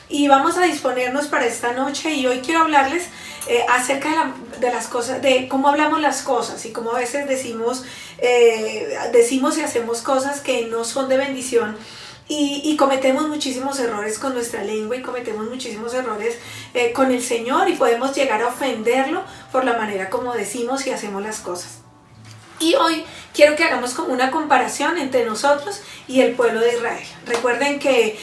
y vamos a disponernos para esta noche y hoy quiero hablarles acerca de las cosas, de cómo hablamos las cosas y cómo a veces decimos y hacemos cosas que no son de bendición. Y cometemos muchísimos errores con nuestra lengua y cometemos muchísimos errores con el Señor y podemos llegar a ofenderlo por la manera como decimos y hacemos las cosas. Y hoy quiero que hagamos como una comparación entre nosotros y el pueblo de Israel. Recuerden que,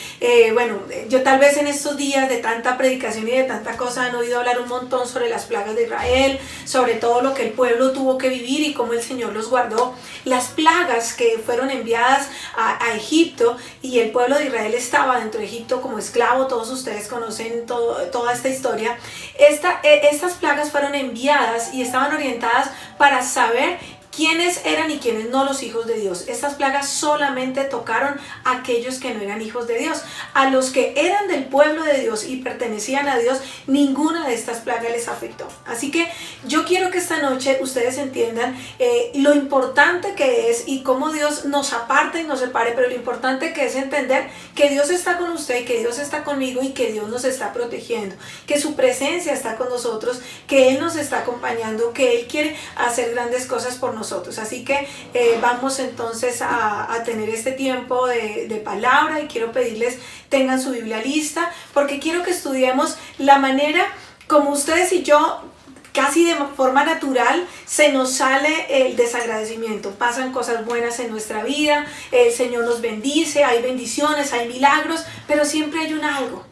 yo tal vez en estos días de tanta predicación y de tanta cosa han oído hablar un montón sobre las plagas de Israel, sobre todo lo que el pueblo tuvo que vivir y cómo el Señor los guardó. Las plagas que fueron enviadas a Egipto y el pueblo de Israel estaba dentro de Egipto como esclavo. Todos ustedes conocen toda esta historia. Estas plagas fueron enviadas y estaban orientadas para saber quiénes eran y quiénes no los hijos de Dios. Estas plagas solamente tocaron a aquellos que no eran hijos de Dios. A los que eran del pueblo de Dios y pertenecían a Dios, ninguna de estas plagas les afectó. Así que yo quiero que esta noche ustedes entiendan lo importante que es y cómo Dios nos aparta y nos separe, pero lo importante que es entender que Dios está con usted y que Dios está conmigo y que Dios nos está protegiendo, que su presencia está con nosotros, que Él nos está acompañando, que Él quiere hacer grandes cosas por nosotros. Así que vamos entonces a tener este tiempo de palabra y quiero pedirles tengan su Biblia lista porque quiero que estudiemos la manera como ustedes y yo casi de forma natural se nos sale el desagradecimiento. Pasan cosas buenas en nuestra vida, el Señor nos bendice, hay bendiciones, hay milagros, pero siempre hay un algo.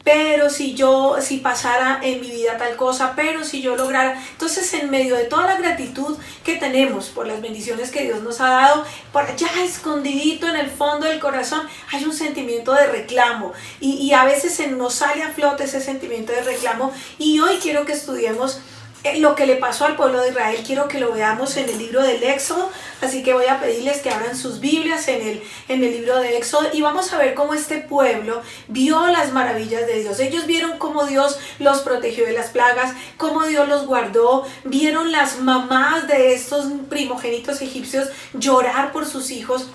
Pero si pasara en mi vida tal cosa, pero si yo lograra. Entonces, en medio de toda la gratitud que tenemos por las bendiciones que Dios nos ha dado, por allá escondidito en el fondo del corazón hay un sentimiento de reclamo y a veces se nos sale a flote ese sentimiento de reclamo. Y hoy quiero que estudiemos lo que le pasó al pueblo de Israel. Quiero que lo veamos en el libro del Éxodo, así que voy a pedirles que abran sus Biblias en el libro de Éxodo y vamos a ver cómo este pueblo vio las maravillas de Dios. Ellos vieron cómo Dios los protegió de las plagas, cómo Dios los guardó, vieron las mamás de estos primogénitos egipcios llorar por sus hijos.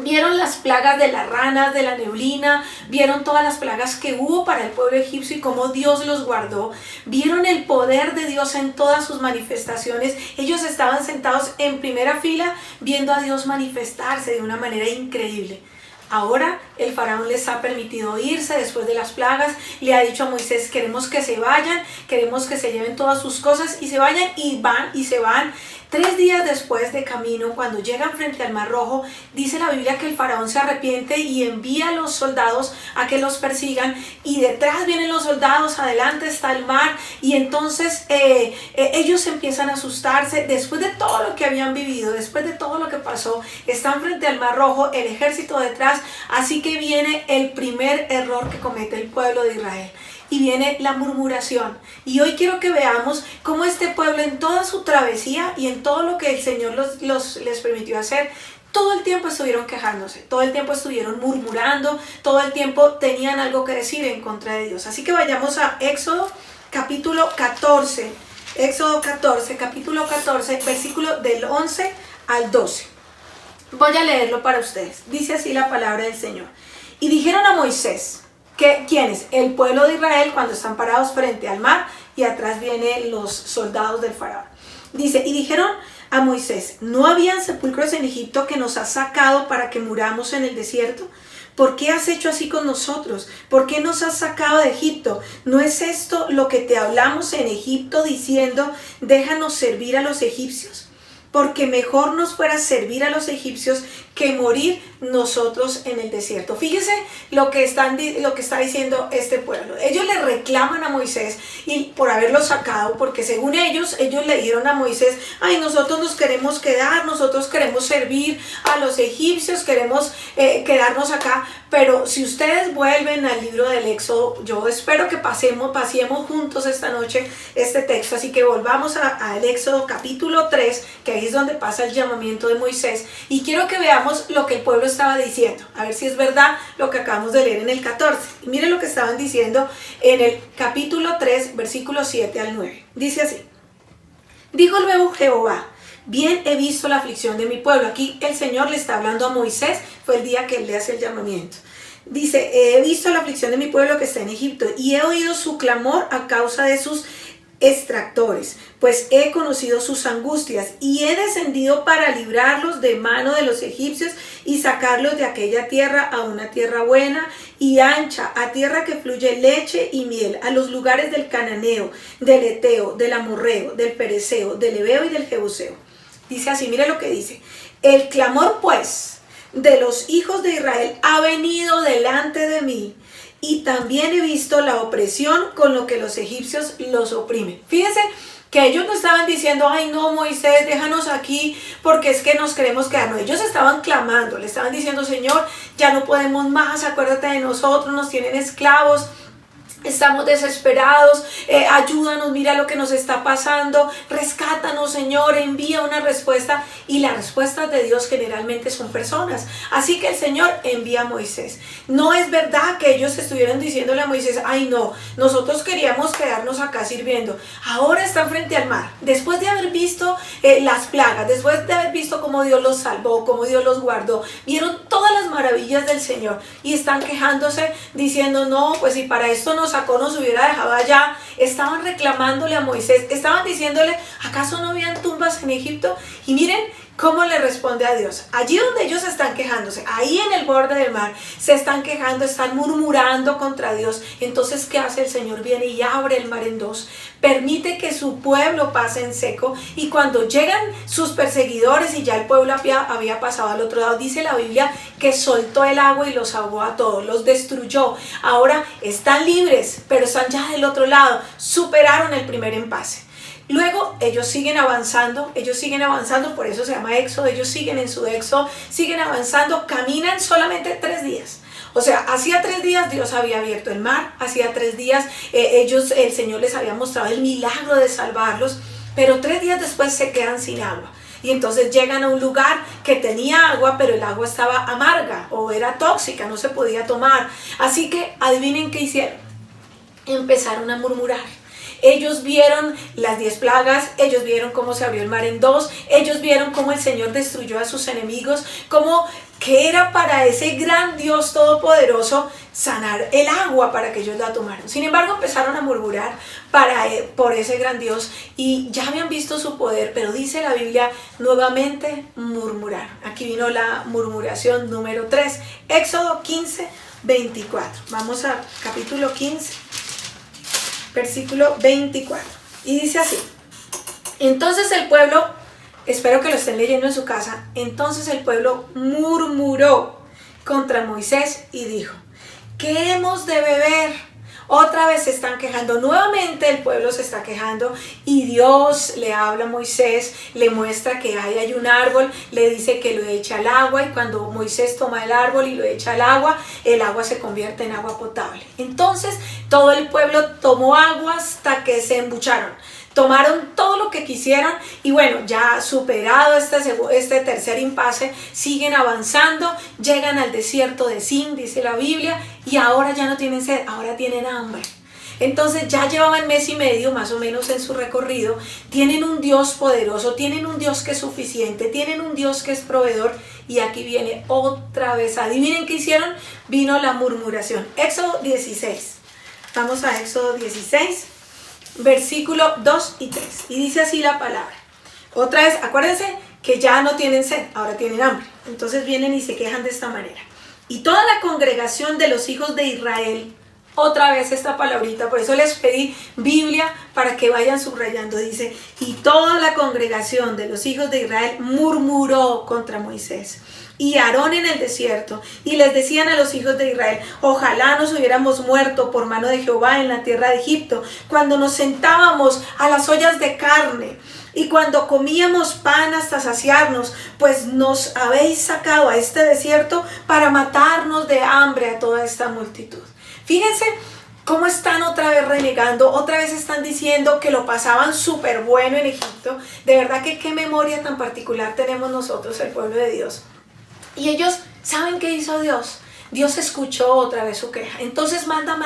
Vieron las plagas de las ranas, de la neblina, vieron todas las plagas que hubo para el pueblo egipcio y cómo Dios los guardó. Vieron el poder de Dios en todas sus manifestaciones. Ellos estaban sentados en primera fila viendo a Dios manifestarse de una manera increíble. Ahora el faraón les ha permitido irse después de las plagas, le ha dicho a Moisés, queremos que se vayan, queremos que se lleven todas sus cosas y se vayan y van y se van. 3 días después de camino, cuando llegan frente al Mar Rojo, dice la Biblia que el faraón se arrepiente y envía a los soldados a que los persigan y detrás vienen los soldados, adelante está el mar y entonces ellos empiezan a asustarse después de todo lo que habían vivido, después de todo lo que pasó, están frente al Mar Rojo, el ejército detrás, así que viene el primer error que comete el pueblo de Israel. Y viene la murmuración. Y hoy quiero que veamos cómo este pueblo en toda su travesía y en todo lo que el Señor les permitió hacer, todo el tiempo estuvieron quejándose, todo el tiempo estuvieron murmurando, todo el tiempo tenían algo que decir en contra de Dios. Así que vayamos a Éxodo capítulo 14. Éxodo 14, capítulo 14, versículo del 11 al 12. Voy a leerlo para ustedes. Dice así la palabra del Señor. Y dijeron a Moisés, ¿quiénes? El pueblo de Israel cuando están parados frente al mar y atrás vienen los soldados del faraón. Dice, y dijeron a Moisés, ¿no habían sepulcros en Egipto que nos has sacado para que muramos en el desierto? ¿Por qué has hecho así con nosotros? ¿Por qué nos has sacado de Egipto? ¿No es esto lo que te hablamos en Egipto diciendo, déjanos servir a los egipcios? Porque mejor nos fuera servir a los egipcios que morir nosotros en el desierto. Fíjese lo que está diciendo este pueblo. Ellos le reclaman a Moisés y por haberlo sacado, porque según ellos le dijeron a Moisés, ay, nosotros nos queremos quedar, nosotros queremos servir a los egipcios, queremos quedarnos acá. Pero si ustedes vuelven al libro del Éxodo, yo espero que pasemos juntos esta noche este texto. Así que volvamos al Éxodo capítulo 3, que ahí es donde pasa el llamamiento de Moisés. Y quiero que veamos lo que el pueblo estaba diciendo. A ver si es verdad lo que acabamos de leer en el 14. Y miren lo que estaban diciendo en el capítulo 3, versículos 7 al 9. Dice así. Dijo luego Jehová, bien he visto la aflicción de mi pueblo. Aquí el Señor le está hablando a Moisés, fue el día que él le hace el llamamiento. Dice, he visto la aflicción de mi pueblo que está en Egipto y he oído su clamor a causa de sus extractores, pues he conocido sus angustias y he descendido para librarlos de mano de los egipcios y sacarlos de aquella tierra a una tierra buena y ancha, a tierra que fluye leche y miel, a los lugares del cananeo, del eteo, del amorreo, del pereceo, del heveo y del jebuseo. Dice así, mire lo que dice: el clamor pues de los hijos de Israel ha venido delante de mí, y también he visto la opresión con lo que los egipcios los oprimen. Fíjense que ellos no estaban diciendo, ay no, Moisés, déjanos aquí porque es que nos queremos quedar. No, ellos estaban clamando, le estaban diciendo, Señor, ya no podemos más, acuérdate de nosotros, nos tienen esclavos. Estamos desesperados, ayúdanos, mira lo que nos está pasando, rescátanos, Señor, envía una respuesta. Y las respuestas de Dios generalmente son personas. Así que el Señor envía a Moisés. No es verdad que ellos estuvieran diciéndole a Moisés, ay no, nosotros queríamos quedarnos acá sirviendo. Ahora están frente al mar, después de haber visto las plagas, después de haber visto cómo Dios los salvó, cómo Dios los guardó, vieron todas las maravillas del Señor y están quejándose diciendo, no, pues si para esto nos sacó, nos hubiera dejado allá. Estaban reclamándole a Moisés, estaban diciéndole, ¿acaso no habían tumbas en Egipto? Y miren cómo le responde a Dios. Allí donde ellos están quejándose, ahí en el borde del mar, se están quejando, están murmurando contra Dios. Entonces, ¿qué hace el Señor? Viene y abre el mar en dos, permite que su pueblo pase en seco, y cuando llegan sus perseguidores y ya el pueblo había pasado al otro lado, dice la Biblia que soltó el agua y los ahogó a todos, los destruyó. Ahora están libres, pero están ya del otro lado, superaron el primer impasse. Luego ellos siguen avanzando, por eso se llama éxodo, ellos siguen en su éxodo, siguen avanzando, caminan solamente 3 días. O sea, hacía 3 días Dios había abierto el mar, hacía 3 días el Señor les había mostrado el milagro de salvarlos, pero 3 días después se quedan sin agua. Y entonces llegan a un lugar que tenía agua, pero el agua estaba amarga o era tóxica, no se podía tomar. Así que adivinen qué hicieron, empezaron a murmurar. Ellos vieron las 10 plagas, ellos vieron cómo se abrió el mar en dos, ellos vieron cómo el Señor destruyó a sus enemigos, cómo que era para ese gran Dios todopoderoso sanar el agua para que ellos la tomaran. Sin embargo, empezaron a murmurar por ese gran Dios y ya habían visto su poder, pero dice la Biblia nuevamente murmurar. Aquí vino la murmuración número 3, Éxodo 15, 24. Vamos a capítulo 15. Versículo 24, y dice así: entonces el pueblo, espero que lo estén leyendo en su casa, entonces el pueblo murmuró contra Moisés y dijo, ¿qué hemos de beber? Otra vez se están quejando, nuevamente el pueblo se está quejando y Dios le habla a Moisés, le muestra que hay un árbol, le dice que lo echa al agua, y cuando Moisés toma el árbol y lo echa al agua, el agua se convierte en agua potable. Entonces todo el pueblo tomó agua hasta que se embucharon. Tomaron todo lo que quisieron y bueno, ya superado este tercer impasse, siguen avanzando, llegan al desierto de Sin, dice la Biblia, y ahora ya no tienen sed, ahora tienen hambre. Entonces ya llevaban 1 mes y medio más o menos en su recorrido, tienen un Dios poderoso, tienen un Dios que es suficiente, tienen un Dios que es proveedor, y aquí viene otra vez, adivinen qué hicieron, vino la murmuración. Éxodo 16, vamos a Éxodo 16. Versículo 2 y 3, y dice así la palabra. Otra vez, acuérdense que ya no tienen sed, ahora tienen hambre. Entonces vienen y se quejan de esta manera. Y toda la congregación de los hijos de Israel, otra vez esta palabrita, por eso les pedí Biblia para que vayan subrayando, dice, y toda la congregación de los hijos de Israel murmuró contra Moisés y Aarón en el desierto, y les decían a los hijos de Israel, ojalá nos hubiéramos muerto por mano de Jehová en la tierra de Egipto, cuando nos sentábamos a las ollas de carne, y cuando comíamos pan hasta saciarnos, pues nos habéis sacado a este desierto para matarnos de hambre a toda esta multitud. Fíjense cómo están otra vez renegando, otra vez están diciendo que lo pasaban súper bueno en Egipto. De verdad que qué memoria tan particular tenemos nosotros, el pueblo de Dios. Y ellos, ¿saben qué hizo Dios? Dios escuchó otra vez su queja. Entonces manda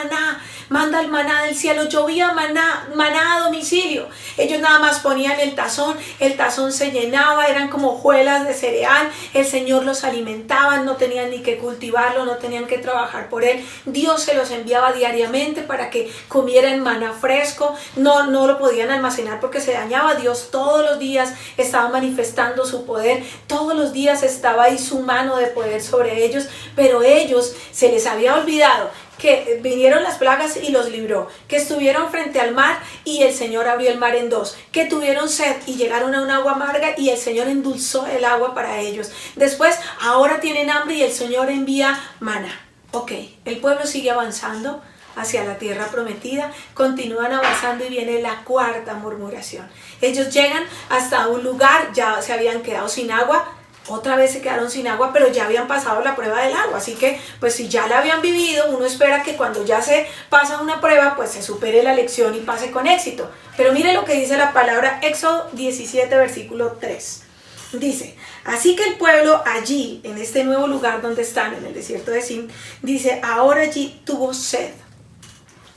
manda el maná del cielo. Llovía maná a domicilio. Ellos nada más ponían el tazón se llenaba, eran como hojuelas de cereal, el Señor los alimentaba, no tenían ni que cultivarlo, no tenían que trabajar por él. Dios se los enviaba diariamente para que comieran maná fresco, no lo podían almacenar porque se dañaba. Dios todos los días estaba manifestando su poder, todos los días estaba ahí su mano de poder sobre ellos, pero ellos se les había olvidado que vinieron las plagas y los libró, que estuvieron frente al mar y el Señor abrió el mar en dos, que tuvieron sed y llegaron a un agua amarga y el Señor endulzó el agua para ellos. Después, ahora tienen hambre y el Señor envía maná. Ok, el pueblo sigue avanzando hacia la tierra prometida, continúan avanzando y viene la cuarta murmuración. Ellos llegan hasta un lugar, ya se habían quedado sin agua, otra vez se quedaron sin agua, pero ya habían pasado la prueba del agua, así que pues si ya la habían vivido, uno espera que cuando ya se pasa una prueba, pues se supere la lección y pase con éxito. Pero mire lo que dice la palabra, Éxodo 17, versículo 3. Dice, así que el pueblo allí, en este nuevo lugar donde están, en el desierto de Sin, dice, ahora allí tuvo sed.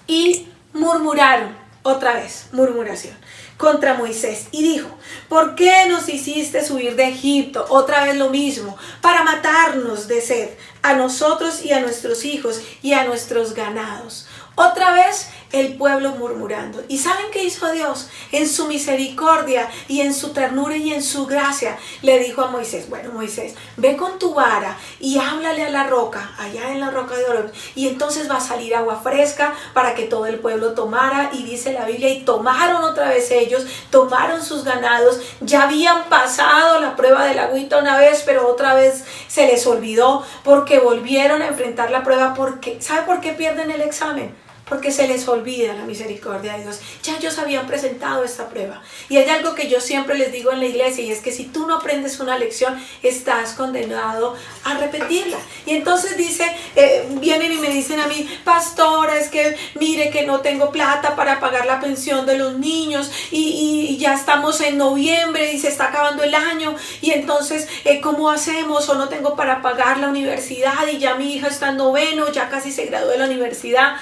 Y murmuraron, otra vez, murmuración, contra Moisés. Y dijo, ¿por qué nos hiciste subir de Egipto? Otra vez lo mismo, para matarnos de sed, a nosotros y a nuestros hijos y a nuestros ganados. Otra vez el pueblo murmurando. ¿Y saben qué hizo Dios? En su misericordia y en su ternura y en su gracia le dijo a Moisés, bueno Moisés, ve con tu vara y háblale a la roca, allá en la roca de Oreb, y entonces va a salir agua fresca para que todo el pueblo tomara. Y dice la Biblia, y tomaron otra vez ellos, tomaron sus ganados, ya habían pasado la prueba del agüita una vez, pero otra vez se les olvidó porque volvieron a enfrentar la prueba. Porque, ¿sabe por qué pierden el examen? Porque se les olvida la misericordia de Dios. Ya ellos habían presentado esta prueba. Y hay algo que yo siempre les digo en la iglesia, y es que si tú no aprendes una lección, estás condenado a repetirla. Y entonces vienen y me dicen a mí, pastora, es que mire que no tengo plata para pagar la pensión de los niños, y ya estamos en noviembre y se está acabando el año, y entonces, ¿cómo hacemos? O no tengo para pagar la universidad, y ya mi hija está en noveno, ya casi se graduó de la universidad.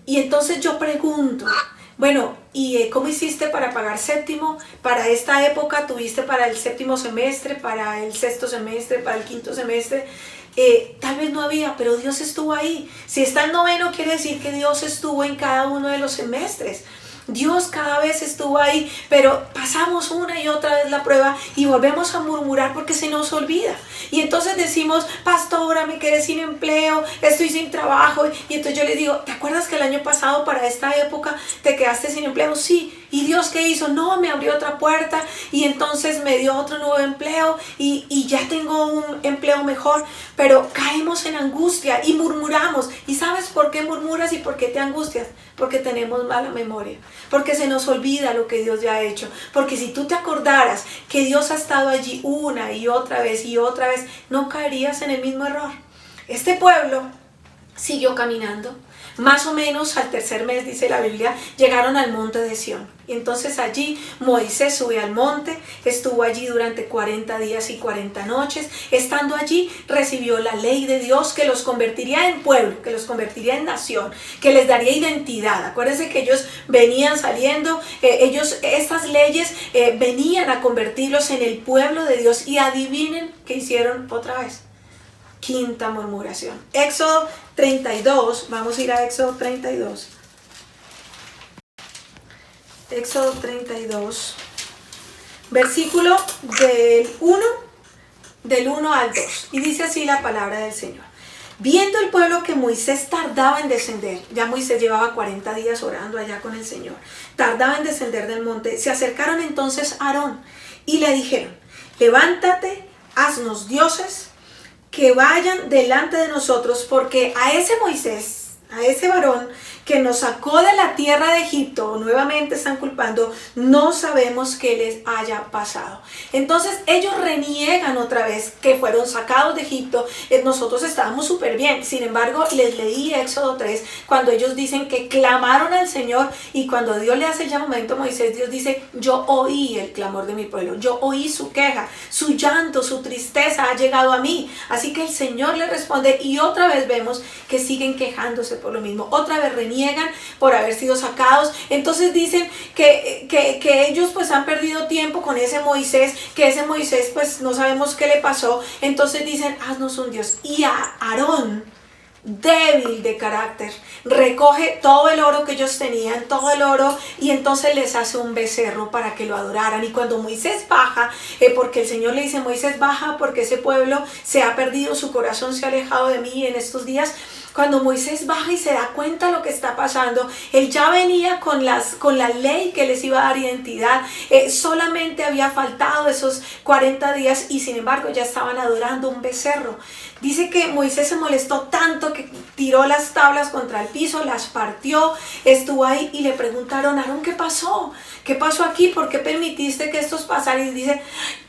Y entonces yo pregunto, bueno, ¿y cómo hiciste para pagar séptimo? Para esta época, ¿tuviste para el séptimo semestre, para el sexto semestre, para el quinto semestre? Tal vez no había, pero Dios estuvo ahí. Si está en noveno, quiere decir que Dios estuvo en cada uno de los semestres. Dios cada vez estuvo ahí, pero pasamos una y otra vez la prueba y volvemos a murmurar porque se nos olvida. Y entonces decimos, pastora, me quedé sin empleo, estoy sin trabajo. Y entonces yo les digo, ¿te acuerdas que el año pasado para esta época te quedaste sin empleo? Sí. ¿Y Dios qué hizo? No, me abrió otra puerta y entonces me dio otro nuevo empleo y ya tengo un empleo mejor. Pero caemos en angustia y murmuramos. ¿Y sabes por qué murmuras y por qué te angustias? Porque tenemos mala memoria, porque se nos olvida lo que Dios ya ha hecho. Porque si tú te acordaras que Dios ha estado allí una y otra vez, no caerías en el mismo error. Este pueblo siguió caminando. Más o menos al tercer mes, dice la Biblia, llegaron al monte de Sión. Y entonces allí Moisés sube al monte, estuvo allí durante 40 días y 40 noches. Estando allí recibió la ley de Dios que los convertiría en pueblo, que los convertiría en nación, que les daría identidad. Acuérdense que ellos venían saliendo, estas leyes venían a convertirlos en el pueblo de Dios. Y adivinen qué hicieron otra vez. Quinta murmuración. Éxodo 32, vamos a ir a Éxodo 32. Éxodo 32, versículo del 1 al 2. Y dice así la palabra del Señor. Viendo el pueblo que Moisés tardaba en descender, ya Moisés llevaba 40 días orando allá con el Señor, tardaba en descender del monte, se acercaron entonces a Aarón y le dijeron, levántate, haznos dioses que vayan delante de nosotros, porque a ese Moisés, a ese varón que nos sacó de la tierra de Egipto, nuevamente están culpando, no sabemos qué les haya pasado. Entonces ellos reniegan otra vez que fueron sacados de Egipto. Nosotros estábamos súper bien. Sin embargo, les leí Éxodo 3, cuando ellos dicen que clamaron al Señor, y cuando Dios le hace el llamamiento a Moisés, Dios dice, yo oí el clamor de mi pueblo, yo oí su queja, su llanto, su tristeza ha llegado a mí. Así que el Señor le responde, y otra vez vemos que siguen quejándose por lo mismo. Otra vez reniegan por haber sido sacados. Entonces dicen que ellos pues han perdido tiempo con ese Moisés, que ese Moisés pues no sabemos qué le pasó. Entonces dicen, haznos un Dios. Y a Aarón, débil de carácter, recoge todo el oro que ellos tenían, todo el oro, y entonces les hace un becerro para que lo adoraran. Y cuando Moisés baja, porque el Señor le dice, Moisés baja porque ese pueblo se ha perdido, su corazón se ha alejado de mí en estos días. Cuando Moisés baja y se da cuenta de lo que está pasando, él ya venía con la ley que les iba a dar identidad. Solamente había faltado esos 40 días y sin embargo ya estaban adorando un becerro. Dice que Moisés se molestó tanto que tiró las tablas contra el piso, las partió, estuvo ahí y le preguntaron, Aarón, ¿qué pasó? ¿Qué pasó aquí? ¿Por qué permitiste que estos pasaran? Y dice,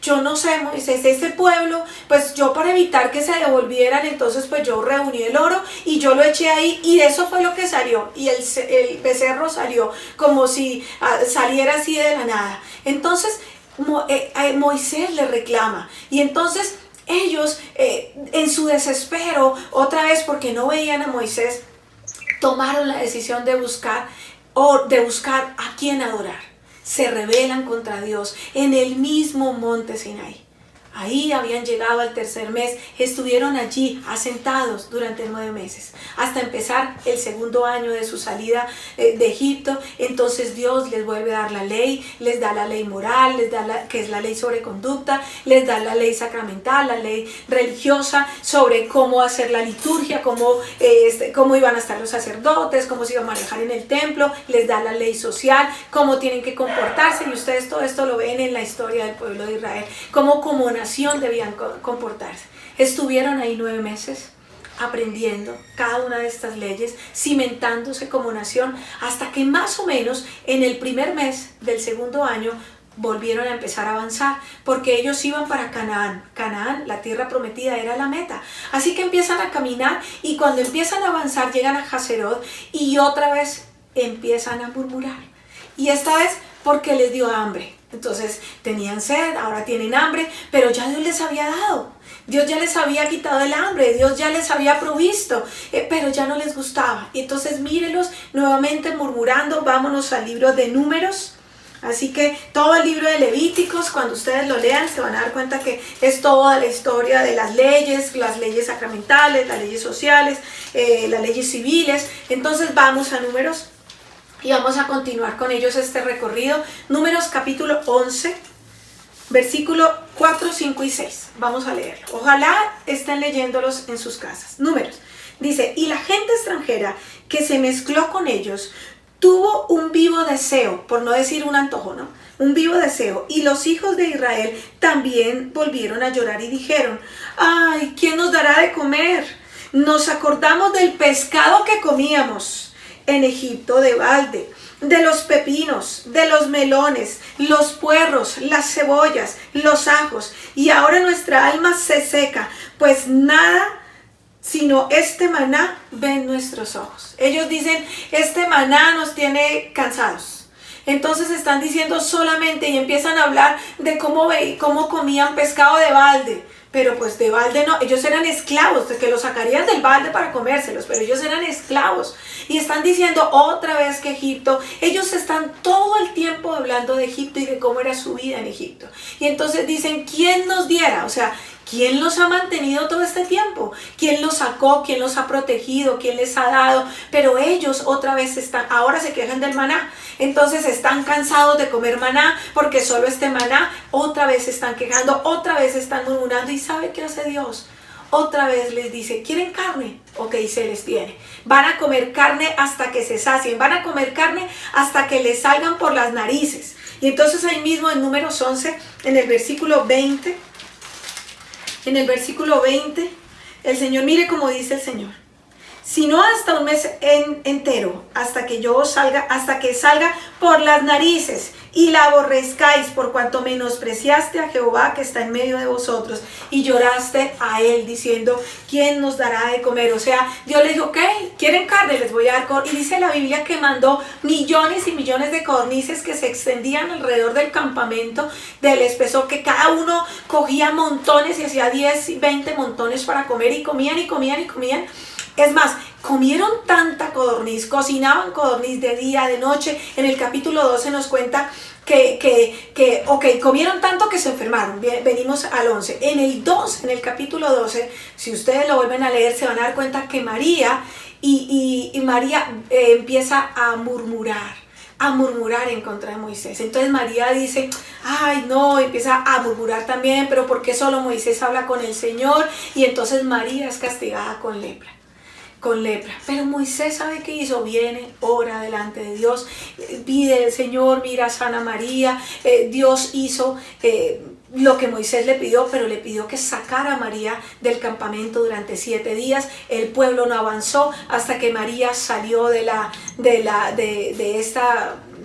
yo no sé, Moisés, este pueblo, pues yo para evitar que se devolvieran, entonces pues yo reuní el oro y yo lo eché ahí y eso fue lo que salió. Y el becerro salió como si saliera así de la nada. Entonces Moisés le reclama y entonces ellos en su desespero, otra vez porque no veían a Moisés, tomaron la decisión de buscar a quién adorar. Se rebelan contra Dios en el mismo monte Sinaí. Ahí habían llegado al tercer mes, estuvieron allí asentados durante 9 meses, hasta empezar el segundo año de su salida de Egipto. Entonces Dios les vuelve a dar la ley, les da la ley moral, les da que es la ley sobre conducta, les da la ley sacramental, la ley religiosa sobre cómo hacer la liturgia, cómo iban a estar los sacerdotes, cómo se iba a manejar en el templo, les da la ley social, cómo tienen que comportarse, y ustedes todo esto lo ven en la historia del pueblo de Israel, cómo como nación debían comportarse. Estuvieron ahí 9 meses aprendiendo cada una de estas leyes, cimentándose como nación, hasta que más o menos en el primer mes del segundo año volvieron a empezar a avanzar, porque ellos iban para Canaán. Canaán, la tierra prometida, era la meta. Así que empiezan a caminar y cuando empiezan a avanzar llegan a Hazerot y otra vez empiezan a murmurar. Y esta vez porque les dio hambre. Entonces tenían sed, ahora tienen hambre, pero ya Dios les había dado. Dios ya les había quitado el hambre, Dios ya les había provisto, pero ya no les gustaba. Y entonces mírenlos nuevamente murmurando. Vámonos al libro de Números. Así que todo el libro de Levíticos, cuando ustedes lo lean, se van a dar cuenta que es toda la historia de las leyes sacramentales, las leyes sociales, las leyes civiles. Entonces vamos a Números. Y vamos a continuar con ellos este recorrido. Números capítulo 11, versículo 4, 5 y 6. Vamos a leerlo. Ojalá estén leyéndolos en sus casas. Números. Dice, y la gente extranjera que se mezcló con ellos tuvo un vivo deseo, por no decir un antojo, ¿no? Un vivo deseo. Y los hijos de Israel también volvieron a llorar y dijeron, ay, ¿quién nos dará de comer? Nos acordamos del pescado que comíamos en Egipto de balde, de los pepinos, de los melones, los puerros, las cebollas, los ajos, y ahora nuestra alma se seca, pues nada sino este maná ven nuestros ojos. Ellos dicen, este maná nos tiene cansados. Entonces están diciendo solamente y empiezan a hablar de cómo comían pescado de balde. Pero pues de balde no, ellos eran esclavos, que los sacarían del balde para comérselos, pero ellos eran esclavos. Y están diciendo otra vez que Egipto, ellos están todo el tiempo hablando de Egipto y de cómo era su vida en Egipto. Y entonces dicen, ¿quién nos diera? O sea, ¿quién los ha mantenido todo este tiempo? ¿Quién los sacó? ¿Quién los ha protegido? ¿Quién les ha dado? Pero ellos otra vez ahora se quejan del maná. Entonces están cansados de comer maná porque solo este maná, otra vez se están quejando, otra vez están murmurando. ¿Y sabe qué hace Dios? Otra vez les dice, ¿quieren carne? Ok, se les tiene. Van a comer carne hasta que se sacien, van a comer carne hasta que les salgan por las narices. Y entonces ahí mismo en Números 11, en el versículo 20, el Señor, mire cómo dice el Señor. Sino hasta un mes entero, hasta que salga por las narices y la aborrezcáis, por cuanto menospreciaste a Jehová que está en medio de vosotros y lloraste a él diciendo, ¿quién nos dará de comer? O sea, Dios les dijo, ok, ¿quieren carne? Les voy a dar. Y dice la Biblia que mandó millones y millones de codornices que se extendían alrededor del campamento del espesor, que cada uno cogía montones y hacía 10 y 20 montones para comer y comían y comían y comían. Es más, comieron tanta codorniz, cocinaban codorniz de día, de noche. En el capítulo 12 nos cuenta que comieron tanto que se enfermaron. Bien, venimos al 11. En el capítulo 12, si ustedes lo vuelven a leer, se van a dar cuenta que María María empieza a murmurar en contra de Moisés. Entonces María dice, ay no, empieza a murmurar también, pero ¿por qué solo Moisés habla con el Señor? Y entonces María es castigada con lepra. Pero Moisés, ¿sabe qué hizo? Viene, ora delante de Dios, pide al Señor, mira, sana María. Dios hizo lo que Moisés le pidió, pero le pidió que sacara a María del campamento durante 7 días. El pueblo no avanzó hasta que María salió de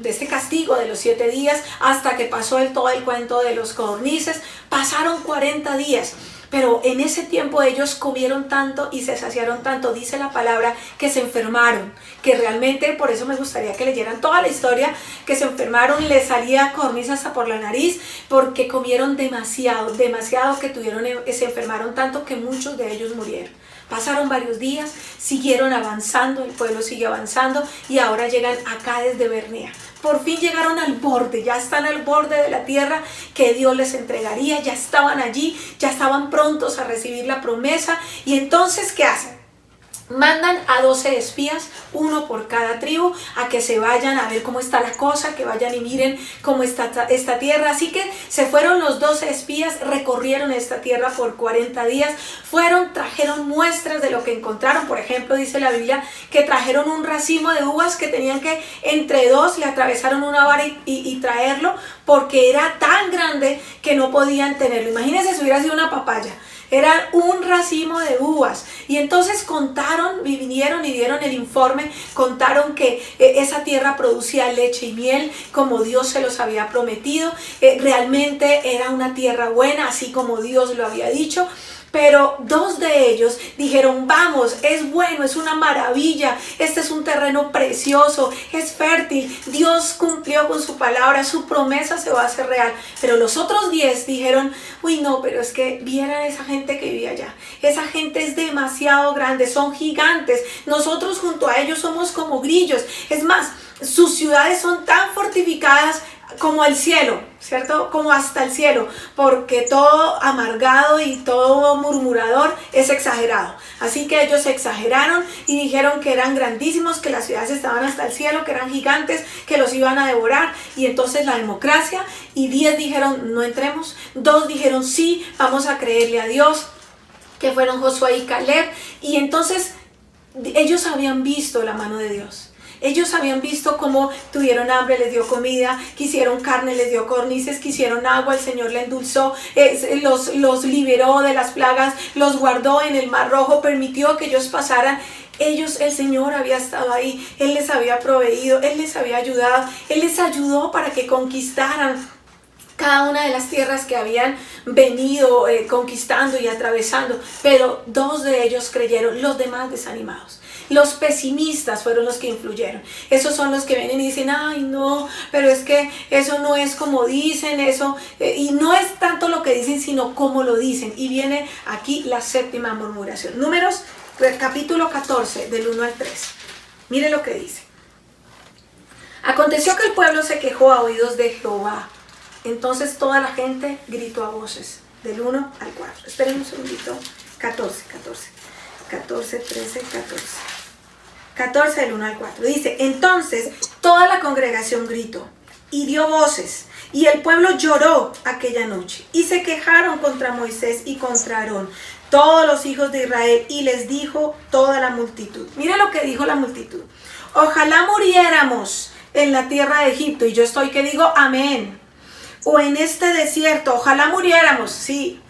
este castigo de los 7 días, hasta que pasó todo el cuento de los codornices. Pasaron 40 días. Pero en ese tiempo ellos comieron tanto y se saciaron tanto, dice la palabra, que se enfermaron. Que realmente, por eso me gustaría que leyeran toda la historia, que se enfermaron, les salía codorniz hasta por la nariz, porque comieron demasiado que se enfermaron tanto que muchos de ellos murieron. Pasaron varios días, siguieron avanzando, el pueblo sigue avanzando y ahora llegan acá desde Bernea. Por fin llegaron al borde, ya están al borde de la tierra que Dios les entregaría, ya estaban allí, ya estaban prontos a recibir la promesa. Y entonces, ¿qué hacen? Mandan a 12 espías, uno por cada tribu, a que se vayan a ver cómo está la cosa, que vayan y miren cómo está esta tierra. Así que se fueron los 12 espías, recorrieron esta tierra por 40 días, trajeron muestras de lo que encontraron. Por ejemplo, dice la Biblia que trajeron un racimo de uvas que tenían que entre dos le atravesaron una vara y traerlo, porque era tan grande que no podían tenerlo. Imagínense si hubiera sido una papaya. Era un racimo de uvas. Y entonces vinieron y dieron el informe, contaron que esa tierra producía leche y miel como Dios se los había prometido. Realmente era una tierra buena, así como Dios lo había dicho. Pero 2 de ellos dijeron, vamos, es bueno, es una maravilla, este es un terreno precioso, es fértil, Dios cumplió con su palabra, su promesa se va a hacer real. Pero los otros 10 dijeron, uy no, pero es que vieran esa gente que vive allá, esa gente es demasiado grande, son gigantes, nosotros junto a ellos somos como grillos. Es más, sus ciudades son tan fortificadas como el cielo, ¿cierto? Como hasta el cielo, porque todo amargado y todo murmurador es exagerado. Así que ellos exageraron y dijeron que eran grandísimos, que las ciudades estaban hasta el cielo, que eran gigantes, que los iban a devorar. Y entonces la democracia, y 10 dijeron no entremos, 2 dijeron sí, vamos a creerle a Dios, que fueron Josué y Caleb. Y entonces ellos habían visto la mano de Dios. Ellos habían visto cómo tuvieron hambre, les dio comida, quisieron carne, les dio codornices, quisieron agua, el Señor le endulzó, los liberó de las plagas, los guardó en el Mar Rojo, permitió que ellos pasaran. El Señor había estado ahí, Él les había proveído, Él les había ayudado, Él les ayudó para que conquistaran cada una de las tierras que habían venido conquistando y atravesando. Pero 2 de ellos creyeron, los demás desanimados. Los pesimistas fueron los que influyeron. Esos son los que vienen y dicen, ay no, pero es que eso no es como dicen, eso. Y no es tanto lo que dicen, sino cómo lo dicen. Y viene aquí la 7ª murmuración. Números, capítulo 14, del 1 al 3. Mire lo que dice. Aconteció que el pueblo se quejó a oídos de Jehová. Entonces toda la gente gritó a voces, del 1 al 4. Esperen un segundito. 14, 13, 14 del 1 al 4. Dice, entonces toda la congregación gritó y dio voces, y el pueblo lloró aquella noche, y se quejaron contra Moisés y contra Aarón, todos los hijos de Israel, y les dijo toda la multitud. Mire lo que dijo la multitud. Ojalá muriéramos en la tierra de Egipto, y yo estoy que digo amén. O en este desierto, ojalá muriéramos, sí.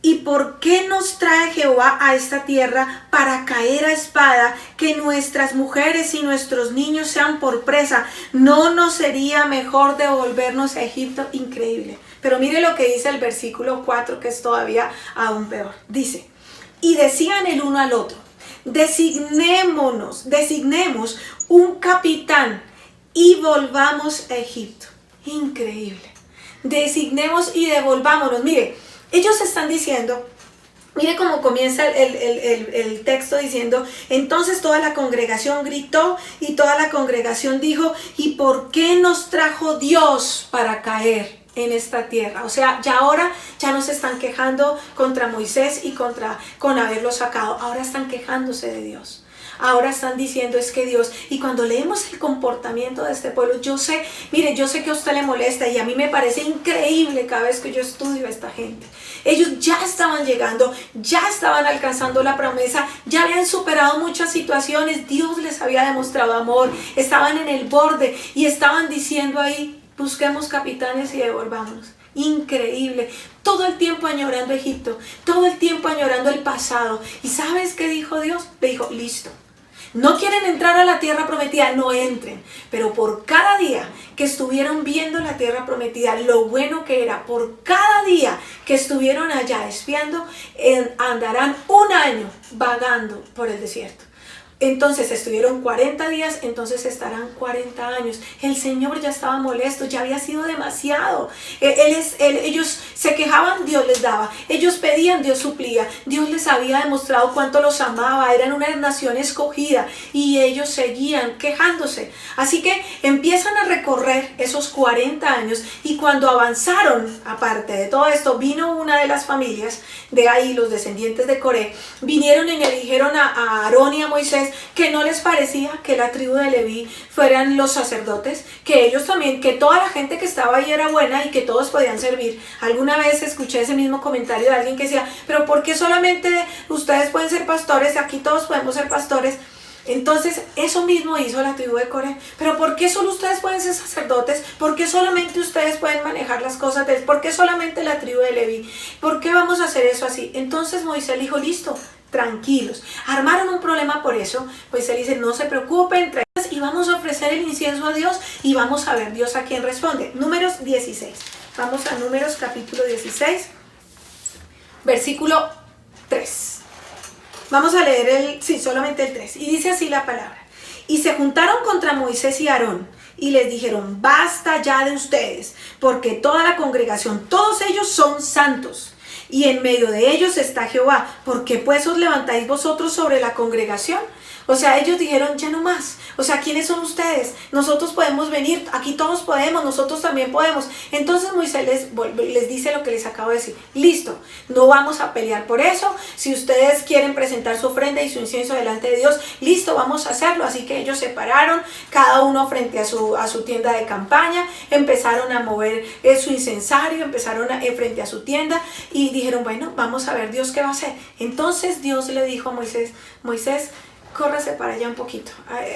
¿Y por qué nos trae Jehová a esta tierra para caer a espada, que nuestras mujeres y nuestros niños sean por presa? ¿No nos sería mejor devolvernos a Egipto? Increíble. Pero mire lo que dice el versículo 4, que es todavía aún peor. Dice, y decían el uno al otro, designemos un capitán y volvamos a Egipto. Increíble. Designemos y devolvámonos. Mire, ellos están diciendo Mire cómo comienza el texto diciendo, entonces toda la congregación gritó y toda la congregación dijo, ¿y por qué nos trajo Dios para caer en esta tierra? O sea, ya ahora ya no se están quejando contra Moisés y con haberlo sacado, ahora están quejándose de Dios. Ahora están diciendo es que Dios, y cuando leemos el comportamiento de este pueblo, yo sé que a usted le molesta y a mí me parece increíble cada vez que yo estudio a esta gente. Ellos ya estaban llegando, ya estaban alcanzando la promesa, ya habían superado muchas situaciones, Dios les había demostrado amor, estaban en el borde y estaban diciendo ahí, busquemos capitanes y devolvámonos. Increíble, todo el tiempo añorando Egipto, todo el tiempo añorando el pasado. ¿Y sabes qué dijo Dios? Le dijo, listo. No quieren entrar a la tierra prometida, no entren. Pero por cada día que estuvieron viendo la tierra prometida, lo bueno que era, por cada día que estuvieron allá espiando, andarán un año vagando por el desierto. Entonces estuvieron 40 días, entonces estarán 40 años. El Señor ya estaba molesto, ya había sido demasiado. Ellos se quejaban, Dios les daba. Ellos pedían, Dios suplía. Dios les había demostrado cuánto los amaba. Eran una nación escogida y ellos seguían quejándose. Así que empiezan a recorrer esos 40 años y cuando avanzaron, aparte de todo esto, vino una de las familias de ahí, los descendientes de Coré, vinieron y le dijeron a Aarón y a Moisés que no les parecía que la tribu de Leví fueran los sacerdotes, que ellos también, que toda la gente que estaba ahí era buena y que todos podían servir. Alguna vez escuché ese mismo comentario de alguien que decía, pero ¿por qué solamente ustedes pueden ser pastores? Aquí todos podemos ser pastores. Entonces eso mismo hizo la tribu de Coré. Pero ¿por qué solo ustedes pueden ser sacerdotes? ¿Por qué solamente ustedes pueden manejar las cosas? ¿Por qué solamente la tribu de Leví? ¿Por qué vamos a hacer eso así? Entonces Moisés dijo, listo, tranquilos. Armaron un problema por eso. Pues él dice, no se preocupen, y vamos a ofrecer el incienso a Dios y vamos a ver Dios a quién responde. Números 16. Vamos a Números capítulo 16, versículo 3. Vamos a leer solamente el 3. Y dice así la palabra. Y se juntaron contra Moisés y Aarón y les dijeron, basta ya de ustedes, porque toda la congregación, todos ellos son santos. Y en medio de ellos está Jehová. ¿Por qué pues os levantáis vosotros sobre la congregación? O sea, ellos dijeron, ya no más. O sea, ¿quiénes son ustedes? Nosotros podemos venir, aquí todos podemos, nosotros también podemos. Entonces Moisés les dice lo que les acabo de decir. Listo, no vamos a pelear por eso. Si ustedes quieren presentar su ofrenda y su incienso delante de Dios, listo, vamos a hacerlo. Así que ellos se pararon, cada uno frente a su tienda de campaña, empezaron a mover su incensario, empezaron frente a su tienda y dijeron, bueno, vamos a ver Dios qué va a hacer. Entonces Dios le dijo a Moisés, córrase para allá un poquito,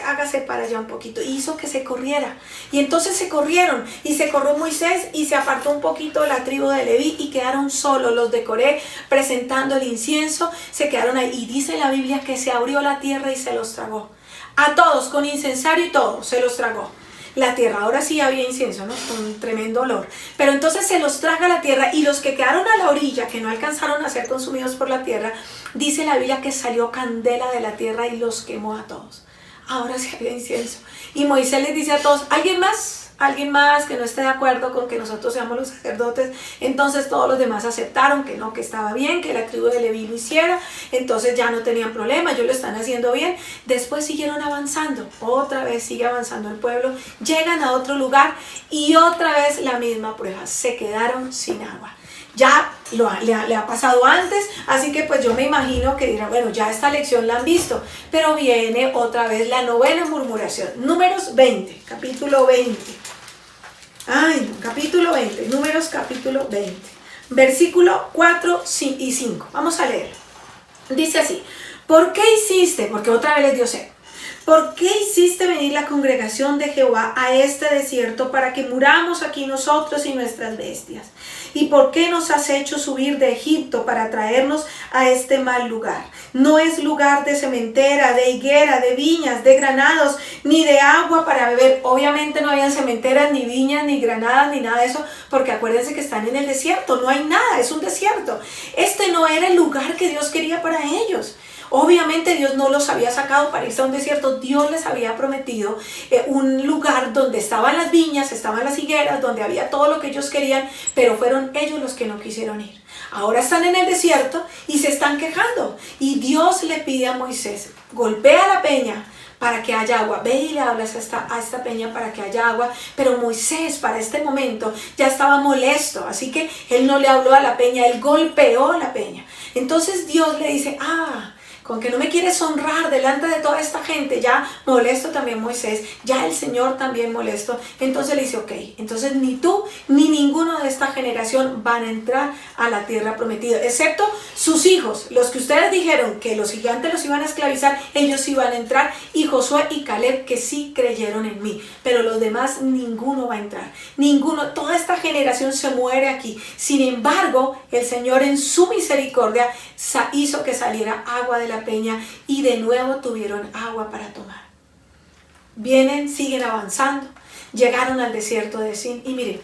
hágase para allá un poquito. Y hizo que se corriera. Y entonces se corrieron. Y se corrió Moisés y se apartó un poquito la tribu de Leví y quedaron solos los de Coré presentando el incienso. Se quedaron ahí. Y dice la Biblia que se abrió la tierra y se los tragó. A todos, con incensario y todo, se los tragó. La tierra, ahora sí había incienso, ¿no? Con tremendo olor. Pero entonces se los traga la tierra y los que quedaron a la orilla, que no alcanzaron a ser consumidos por la tierra, dice la Biblia que salió candela de la tierra y los quemó a todos. Ahora sí había incienso. Y Moisés les dice a todos, ¿alguien más que no esté de acuerdo con que nosotros seamos los sacerdotes? Entonces todos los demás aceptaron que no, que estaba bien, que la tribu de Leví lo hiciera. Entonces ya no tenían problema, ellos lo están haciendo bien. Después siguieron avanzando, otra vez sigue avanzando el pueblo, llegan a otro lugar y otra vez la misma prueba, se quedaron sin agua. Ya le ha pasado antes, así que pues yo me imagino que dirán, bueno, ya esta lección la han visto, pero viene otra vez la novena murmuración. Números 20, capítulo 20. Capítulo 20, Números capítulo 20, versículo 4 y 5. Vamos a leer. Dice así, ¿por qué hiciste? Porque otra vez les dio sed. ¿Por qué hiciste venir la congregación de Jehová a este desierto para que muramos aquí nosotros y nuestras bestias? ¿Y por qué nos has hecho subir de Egipto para traernos a este mal lugar? No es lugar de sementera, de higuera, de viñas, de granados, ni de agua para beber. Obviamente no habían sementeras, ni viñas, ni granadas, ni nada de eso, porque acuérdense que están en el desierto, no hay nada, es un desierto. Este no era el lugar que Dios quería para ellos. Obviamente Dios no los había sacado para irse a un desierto, Dios les había prometido un lugar donde estaban las viñas, estaban las higueras, donde había todo lo que ellos querían, pero fueron ellos los que no quisieron ir. Ahora están en el desierto y se están quejando. Y Dios le pide a Moisés, golpea la peña para que haya agua. Ve y le hablas a esta peña para que haya agua. Pero Moisés para este momento ya estaba molesto. Así que él no le habló a la peña, él golpeó la peña. Entonces Dios le dice, con que no me quieres honrar delante de toda esta gente, ya molesto también Moisés, ya el Señor también molesto. Entonces le dice, ok, entonces ni tú ni ninguno de esta generación van a entrar a la tierra prometida, excepto sus hijos, los que ustedes dijeron que los gigantes los iban a esclavizar, ellos iban a entrar, y Josué y Caleb que sí creyeron en mí, pero los demás ninguno va a entrar, ninguno, toda esta generación se muere aquí. Sin embargo, el Señor en su misericordia hizo que saliera agua de la peña y de nuevo tuvieron agua para tomar. Vienen, siguen avanzando, llegaron al desierto de Sin y miren,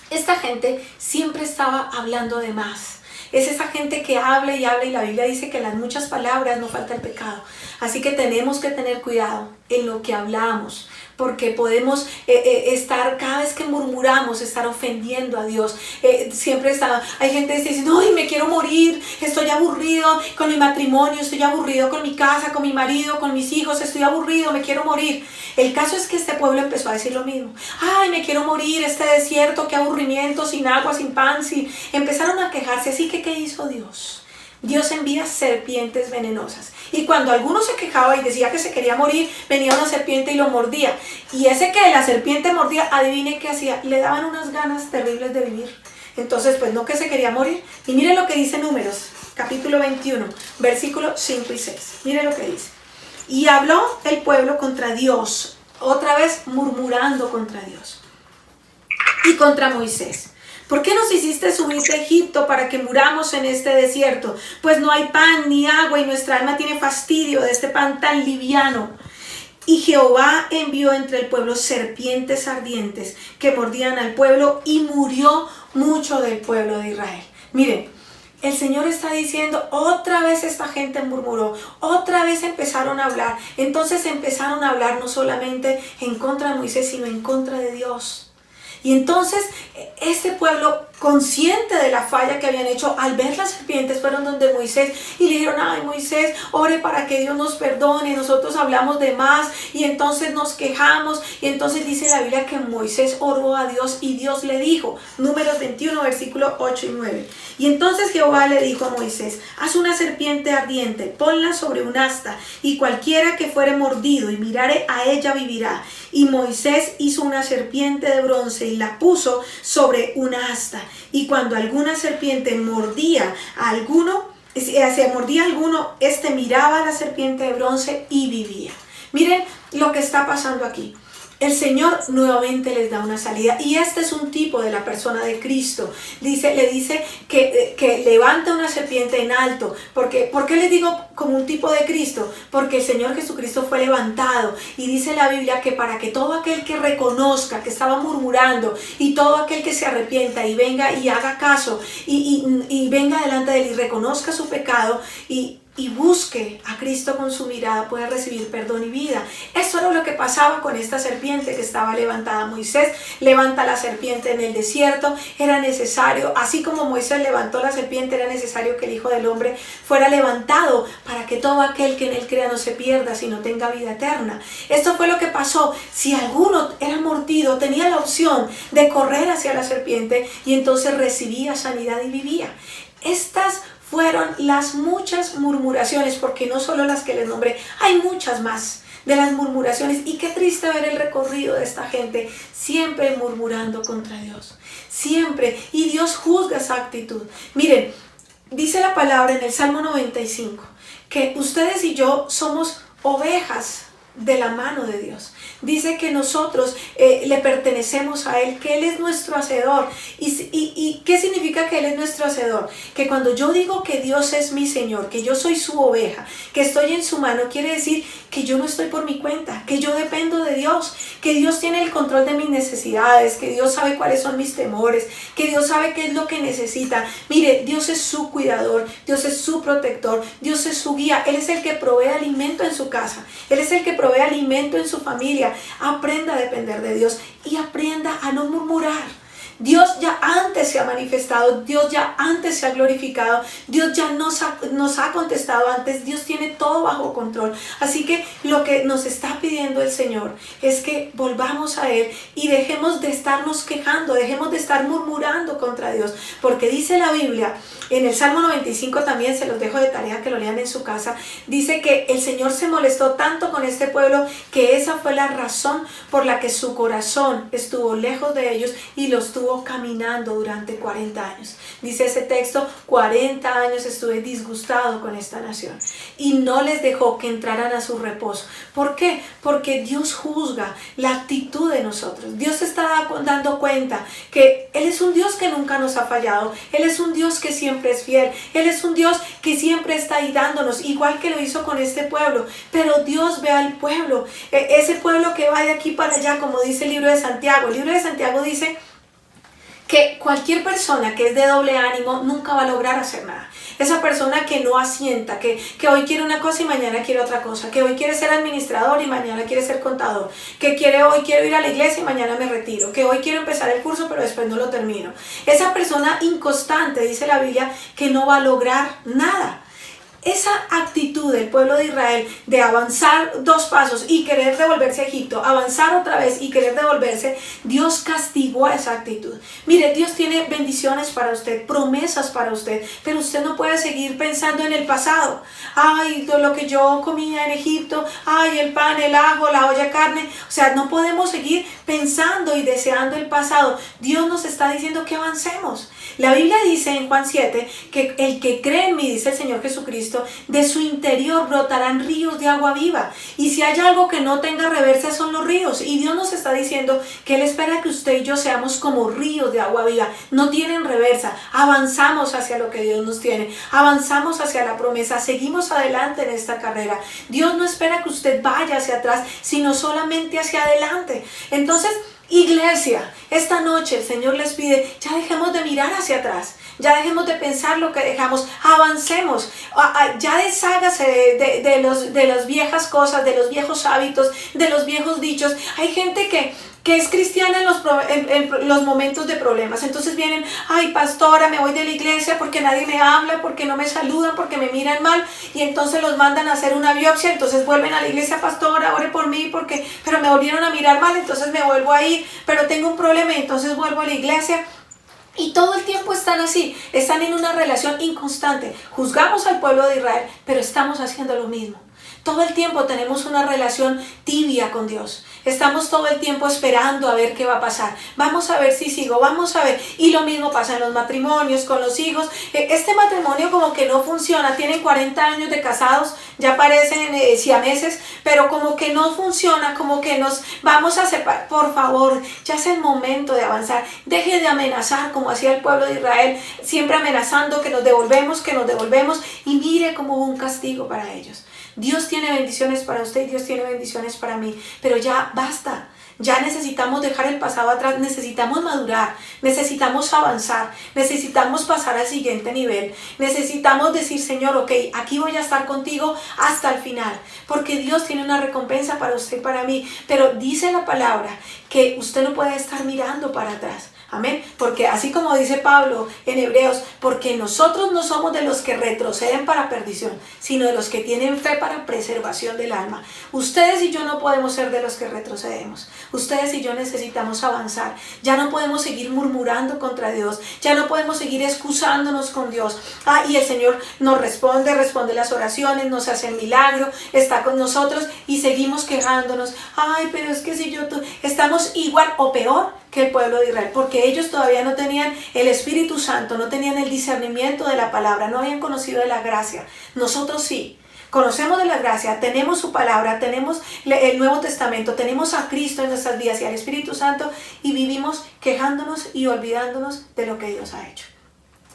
esta gente siempre estaba hablando de más. Es esa gente que habla y habla, y la Biblia dice que en las muchas palabras no falta el pecado. Así que tenemos que tener cuidado en lo que hablamos, porque podemos estar, cada vez que murmuramos, estar ofendiendo a Dios. Siempre hay gente que dice, ¡ay, me quiero morir! Estoy aburrido con mi matrimonio, estoy aburrido con mi casa, con mi marido, con mis hijos, estoy aburrido, me quiero morir. El caso es que este pueblo empezó a decir lo mismo. ¡Ay, me quiero morir! Este desierto, qué aburrimiento, sin agua, sin pan, Empezaron a quejarse. Así que, ¿qué hizo Dios? Dios envía serpientes venenosas. Y cuando alguno se quejaba y decía que se quería morir, venía una serpiente y lo mordía. Y ese que la serpiente mordía, adivine qué hacía. Le daban unas ganas terribles de vivir. Entonces, pues no que se quería morir. Y miren lo que dice Números, capítulo 21, versículos 5 y 6. Miren lo que dice. Y habló el pueblo contra Dios, otra vez murmurando contra Dios y contra Moisés. ¿Por qué nos hiciste subir de Egipto para que muramos en este desierto? Pues no hay pan ni agua y nuestra alma tiene fastidio de este pan tan liviano. Y Jehová envió entre el pueblo serpientes ardientes que mordían al pueblo y murió mucho del pueblo de Israel. Miren, el Señor está diciendo, otra vez esta gente murmuró, otra vez empezaron a hablar. Entonces empezaron a hablar no solamente en contra de Moisés, sino en contra de Dios. Y entonces este pueblo, consciente de la falla que habían hecho, al ver las serpientes fueron donde Moisés y le dijeron, ay Moisés, ore para que Dios nos perdone, nosotros hablamos de más y entonces nos quejamos. Y entonces dice la Biblia que Moisés oró a Dios y Dios le dijo, Números 21, versículos 8 y 9. Y entonces Jehová le dijo a Moisés, haz una serpiente ardiente, ponla sobre un asta, y cualquiera que fuere mordido y mirare a ella vivirá. Y Moisés hizo una serpiente de bronce y la puso sobre una asta. Y cuando alguna serpiente mordía a alguno, este miraba a la serpiente de bronce y vivía. Miren lo que está pasando aquí. El Señor nuevamente les da una salida, y este es un tipo de la persona de Cristo. Le dice que levanta una serpiente en alto. ¿Por qué les digo como un tipo de Cristo? Porque el Señor Jesucristo fue levantado, y dice la Biblia que para que todo aquel que reconozca que estaba murmurando, y todo aquel que se arrepienta y venga y haga caso y venga delante de él y reconozca su pecado y busque a Cristo con su mirada, puede recibir perdón y vida. Eso era lo que pasaba con esta serpiente que estaba levantada. Moisés levanta la serpiente en el desierto. Era necesario, así como Moisés levantó la serpiente, era necesario que el Hijo del Hombre fuera levantado para que todo aquel que en él crea no se pierda, sino tenga vida eterna. Esto fue lo que pasó. Si alguno era mordido, tenía la opción de correr hacia la serpiente y entonces recibía sanidad y vivía. Estas fueron las muchas murmuraciones, porque no solo las que les nombré, hay muchas más de las murmuraciones. Y qué triste ver el recorrido de esta gente, siempre murmurando contra Dios, siempre. Y Dios juzga esa actitud. Miren, dice la palabra en el Salmo 95, que ustedes y yo somos ovejas de la mano de Dios. Dice que nosotros le pertenecemos a Él, que Él es nuestro hacedor. ¿Y qué significa que Él es nuestro hacedor? Que cuando yo digo que Dios es mi Señor, que yo soy su oveja, que estoy en su mano, quiere decir que yo no estoy por mi cuenta, que yo dependo de Dios, que Dios tiene el control de mis necesidades, que Dios sabe cuáles son mis temores, que Dios sabe qué es lo que necesita. Mire, Dios es su cuidador, Dios es su protector, Dios es su guía. Él es el que provee alimento en su casa, Él es el que provee alimento en su familia. Aprenda a depender de Dios y aprenda a no murmurar. Dios ya antes se ha manifestado, Dios ya antes se ha glorificado, Dios ya nos ha contestado antes, Dios tiene todo bajo control. Así que lo que nos está pidiendo el Señor es que volvamos a Él y dejemos de estarnos quejando, dejemos de estar murmurando contra Dios, porque dice la Biblia, en el Salmo 95 también, se los dejo de tarea que lo lean en su casa, dice que el Señor se molestó tanto con este pueblo que esa fue la razón por la que su corazón estuvo lejos de ellos y los tuvo caminando durante 40 años. Dice ese texto, 40 años estuve disgustado con esta nación y no les dejó que entraran a su reposo. ¿Por qué? Porque Dios juzga la actitud de nosotros. Dios está dando cuenta que Él es un Dios que nunca nos ha fallado. Él es un Dios que siempre es fiel. Él es un Dios que siempre está ahí dándonos, igual que lo hizo con este pueblo. Pero Dios ve al pueblo, ese pueblo que va de aquí para allá, como dice el libro de Santiago. El libro de Santiago dice que cualquier persona que es de doble ánimo nunca va a lograr hacer nada. Esa persona que no asienta, que hoy quiere una cosa y mañana quiere otra cosa, que hoy quiere ser administrador y mañana quiere ser contador, que hoy quiero ir a la iglesia y mañana me retiro, que hoy quiero empezar el curso pero después no lo termino. Esa persona inconstante, dice la Biblia, que no va a lograr nada. Esa actitud del pueblo de Israel de avanzar 2 pasos y querer devolverse a Egipto, avanzar otra vez y querer devolverse, Dios castigó esa actitud. Mire, Dios tiene bendiciones para usted, promesas para usted, pero usted no puede seguir pensando en el pasado. Ay, lo que yo comía en Egipto, ay, el pan, el ajo, la olla de carne. O sea, no podemos seguir pensando y deseando el pasado. Dios nos está diciendo que avancemos. La Biblia dice en Juan 7 que el que cree en mí, dice el Señor Jesucristo, de su interior brotarán ríos de agua viva. Y si hay algo que no tenga reversa son los ríos. Y Dios nos está diciendo que Él espera que usted y yo seamos como ríos de agua viva. No tienen reversa. Avanzamos hacia lo que Dios nos tiene. Avanzamos hacia la promesa. Seguimos adelante en esta carrera. Dios no espera que usted vaya hacia atrás, sino solamente hacia adelante. Entonces, iglesia, esta noche el Señor les pide, ya dejemos de mirar hacia atrás, ya dejemos de pensar lo que dejamos, avancemos, ya deshágase de las viejas cosas, de los viejos hábitos, de los viejos dichos. Hay gente que es cristiana en los momentos de problemas. Entonces vienen, ay pastora, me voy de la iglesia porque nadie me habla, porque no me saludan, porque me miran mal, y entonces los mandan a hacer una biopsia, entonces vuelven a la iglesia, pastora, ore por mí, pero me volvieron a mirar mal, entonces me vuelvo a ir, pero tengo un problema y entonces vuelvo a la iglesia. Y todo el tiempo están así, están en una relación inconstante. Juzgamos al pueblo de Israel, pero estamos haciendo lo mismo. Todo el tiempo tenemos una relación tibia con Dios. Estamos todo el tiempo esperando a ver qué va a pasar. Vamos a ver si sigo, vamos a ver. Y lo mismo pasa en los matrimonios, con los hijos. Este matrimonio como que no funciona. Tienen 40 años de casados, ya parecen siameses, pero como que no funciona, como que nos vamos a separar. Por favor, ya es el momento de avanzar. Deje de amenazar como hacía el pueblo de Israel, siempre amenazando que nos devolvemos, y mire cómo hubo un castigo para ellos. Dios tiene bendiciones para usted y Dios tiene bendiciones para mí, pero ya basta. Ya necesitamos dejar el pasado atrás, necesitamos madurar, necesitamos avanzar, necesitamos pasar al siguiente nivel, necesitamos decir, Señor, ok, aquí voy a estar contigo hasta el final, porque Dios tiene una recompensa para usted y para mí, pero dice la palabra que usted no puede estar mirando para atrás. Amén, porque así como dice Pablo en Hebreos, porque nosotros no somos de los que retroceden para perdición, sino de los que tienen fe para preservación del alma. Ustedes y yo no podemos ser de los que retrocedemos. Ustedes y yo necesitamos avanzar. Ya no podemos seguir murmurando contra Dios, ya no podemos seguir excusándonos con Dios. Y el Señor nos responde las oraciones, nos hace el milagro, está con nosotros y seguimos quejándonos. Ay, pero es que si estamos igual o peor que el pueblo de Israel, porque ellos todavía no tenían el Espíritu Santo, no tenían el discernimiento de la palabra, no habían conocido de la gracia. Nosotros sí, conocemos de la gracia, tenemos su palabra, tenemos el Nuevo Testamento, tenemos a Cristo en nuestras vidas y al Espíritu Santo, y vivimos quejándonos y olvidándonos de lo que Dios ha hecho.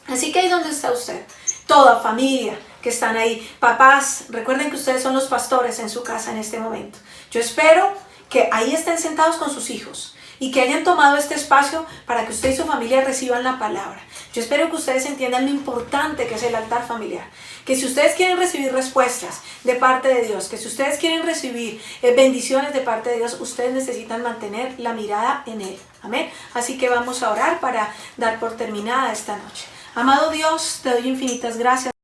Así que ahí donde está usted, toda familia que están ahí, papás, recuerden que ustedes son los pastores en su casa en este momento. Yo espero que ahí estén sentados con sus hijos, y que hayan tomado este espacio para que usted y su familia reciban la palabra. Yo espero que ustedes entiendan lo importante que es el altar familiar, que si ustedes quieren recibir respuestas de parte de Dios, que si ustedes quieren recibir bendiciones de parte de Dios, ustedes necesitan mantener la mirada en Él. Amén. Así que vamos a orar para dar por terminada esta noche. Amado Dios, te doy infinitas gracias.